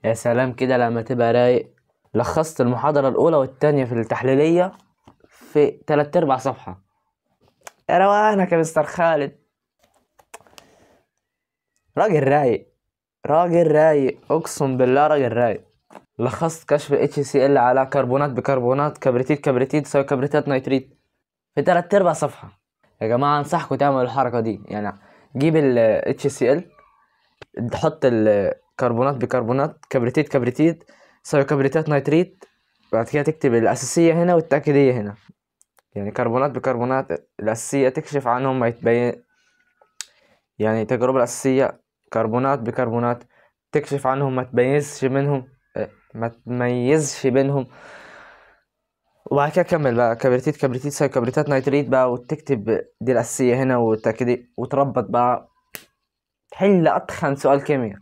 يا سلام كده لما تبقى رايق. لخصت المحاضرة الأولى والتانية في التحليلية في 3/4 صفحة. يا روانك يا مستر خالد. راجل رايق، راجل رايق، أقسم بالله راجل رايق. لخصت كشف ال HCl على كربونات بكربونات كبريتيد كبريتيد يساوي كبريتات نيتريت في 3/4 صفحة. يا جماعة أنصحكم تعملوا الحركة دي، يعني جيب ال HCl، تحط الكربونات بكربونات كبريتيد كبريتيد يساوي كبريتات نيتريت، بعد كده تكتب الأساسية هنا والتأكيدية هنا. يعني كربونات بكربونات الأساسية تكشف عنهم ما يتبين، يعني التجربة الأساسية كربونات بكربونات تكشف عنهم ما تميزش منهم، ما تميزش بينهم. وبعد كده كمل بقى كبريتيت كبريتيت يساوي كبريتات نيتريت بقى، وتكتب دي الأساسية هنا والتأكيدية وتربط بقى. تحل أتخن سؤال كيمياء.